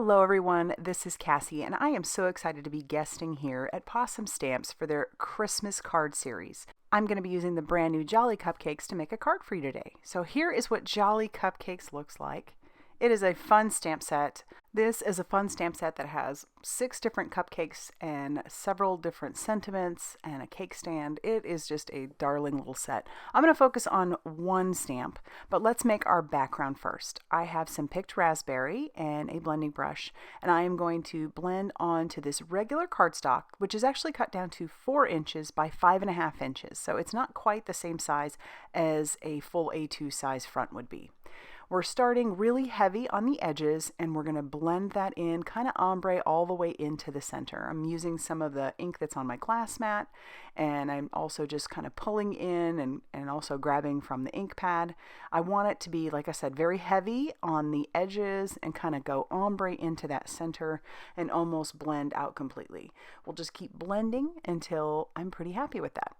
Hello everyone, this is Cassie and I am so excited to be guesting here at Pawsome Stamps for their Christmas card series. I'm going to be using the brand new Jolly Cupcakes to make a card for you today. So here is what Jolly Cupcakes looks like. It is a fun stamp set. This is a fun stamp set that has 6 different cupcakes and several different sentiments and a cake stand. It is just a darling little set. I'm going to focus on one stamp, but let's make our background first. I have some picked raspberry and a blending brush, and I am going to blend onto this regular cardstock, which is actually cut down to 4 inches by 5.5 inches. So it's not quite the same size as a full A2 size front would be. We're starting really heavy on the edges and we're going to blend that in kind of ombre all the way into the center. I'm using some of the ink that's on my glass mat, and I'm also just kind of pulling in and also grabbing from the ink pad. I want it to be, like I said, very heavy on the edges and kind of go ombre into that center and almost blend out completely. We'll just keep blending until I'm pretty happy with that.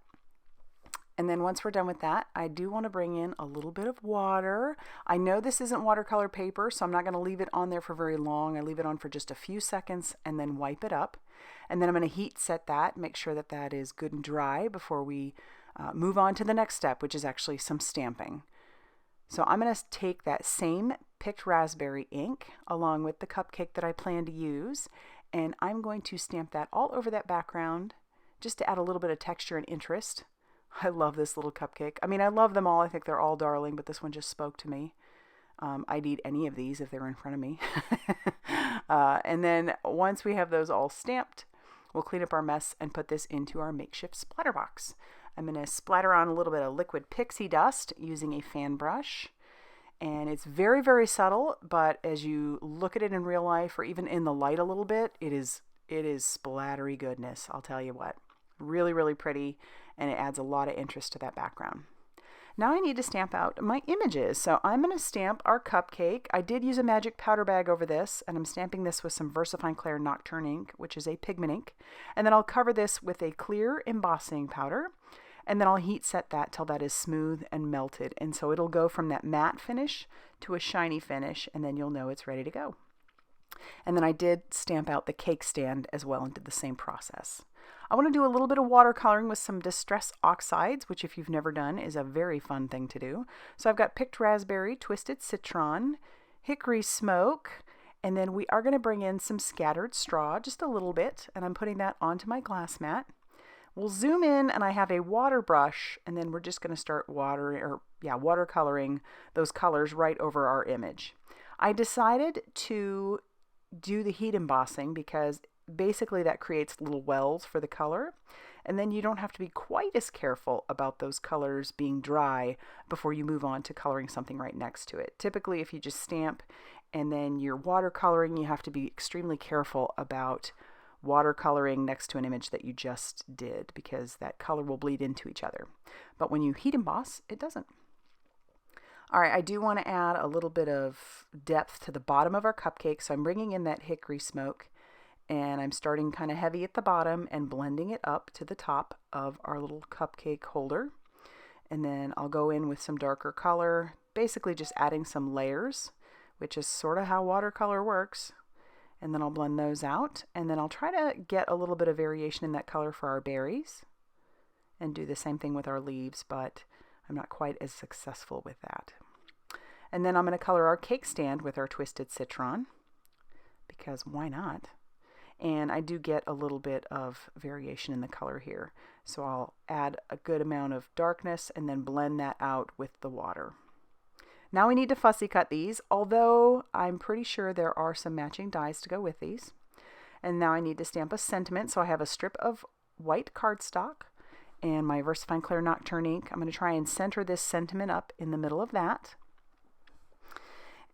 And then once we're done with that, I do want to bring in a little bit of water. I know this isn't watercolor paper, so I'm not going to leave it on there for very long. I leave it on for just a few seconds and then wipe it up. And then I'm going to heat set that, make sure that that is good and dry before we move on to the next step, which is actually some stamping. So I'm going to take that same picked raspberry ink along with the cupcake that I plan to use, and I'm going to stamp that all over that background just to add a little bit of texture and interest. I love this little cupcake. I mean, I love them all. I think they're all darling, but this one just spoke to me. I'd eat any of these if they were in front of me. And then once we have those all stamped, we'll clean up our mess and put this into our makeshift splatter box. I'm going to splatter on a little bit of liquid pixie dust using a fan brush. And it's very, very subtle, but as you look at it in real life or even in the light a little bit, it is splattery goodness, I'll tell you what. Really, really pretty, and it adds a lot of interest to that background. Now I need to stamp out my images. So I'm going to stamp our cupcake. I did use a magic powder bag over this, and I'm stamping this with some VersaFine Clair Nocturne ink, which is a pigment ink. And then I'll cover this with a clear embossing powder, and then I'll heat set that till that is smooth and melted. And so it'll go from that matte finish to a shiny finish, and then you'll know it's ready to go. And then I did stamp out the cake stand as well and did the same process. I want to do a little bit of watercoloring with some Distress Oxides, which if you've never done is a very fun thing to do. So I've got picked raspberry, twisted citron, hickory smoke, and then we are going to bring in some scattered straw, just a little bit, and I'm putting that onto my glass mat. We'll zoom in and I have a water brush, and then we're just going to start watercoloring those colors right over our image. I decided to do the heat embossing because basically that creates little wells for the color, and then you don't have to be quite as careful about those colors being dry before you move on to coloring something right next to it. Typically, if you just stamp and then you're watercoloring, you have to be extremely careful about watercoloring next to an image that you just did because that color will bleed into each other. But when you heat emboss, it doesn't. All right, I do want to add a little bit of depth to the bottom of our cupcake, so I'm bringing in that hickory smoke, and I'm starting kind of heavy at the bottom and blending it up to the top of our little cupcake holder. And then I'll go in with some darker color, basically just adding some layers, which is sort of how watercolor works. And then I'll blend those out, and then I'll try to get a little bit of variation in that color for our berries and do the same thing with our leaves, but I'm not quite as successful with that. And then I'm going to color our cake stand with our twisted citron, because why not? And I do get a little bit of variation in the color here. So I'll add a good amount of darkness and then blend that out with the water. Now we need to fussy cut these, although I'm pretty sure there are some matching dies to go with these. And now I need to stamp a sentiment. So I have a strip of white cardstock and my VersaFine Clair Nocturne ink. I'm going to try and center this sentiment up in the middle of that.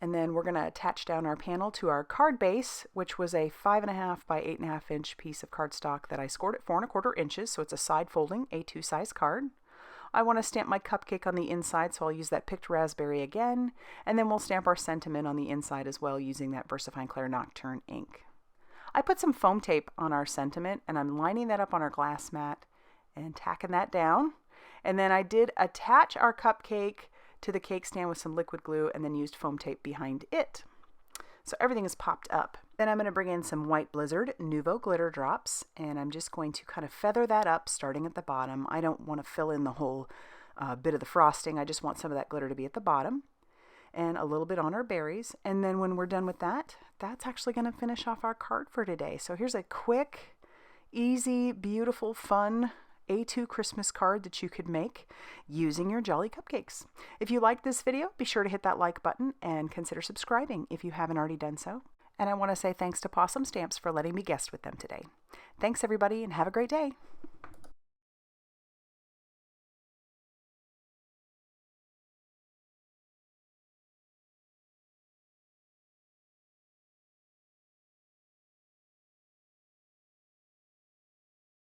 And then we're going to attach down our panel to our card base, which was a 5.5 by 8.5 inch piece of cardstock that I scored at 4.25 inches. So it's a side folding A2 size card. I want to stamp my cupcake on the inside, so I'll use that picked raspberry again. And then we'll stamp our sentiment on the inside as well using that VersaFine Clair Nocturne ink. I put some foam tape on our sentiment, and I'm lining that up on our glass mat and tacking that down. And then I did attach our cupcake to the cake stand with some liquid glue and then used foam tape behind it. So everything is popped up. Then I'm going to bring in some White Blizzard Nouveau glitter drops, and I'm just going to kind of feather that up starting at the bottom. I don't want to fill in the whole bit of the frosting. I just want some of that glitter to be at the bottom, and a little bit on our berries. And then when we're done with that, that's actually going to finish off our card for today. So here's a quick, easy, beautiful, fun A2 Christmas card that you could make using your Jolly Cupcakes. If you liked this video, be sure to hit that like button and consider subscribing if you haven't already done so. And I want to say thanks to Pawsome Stamps for letting me guest with them today. Thanks everybody, and have a great day.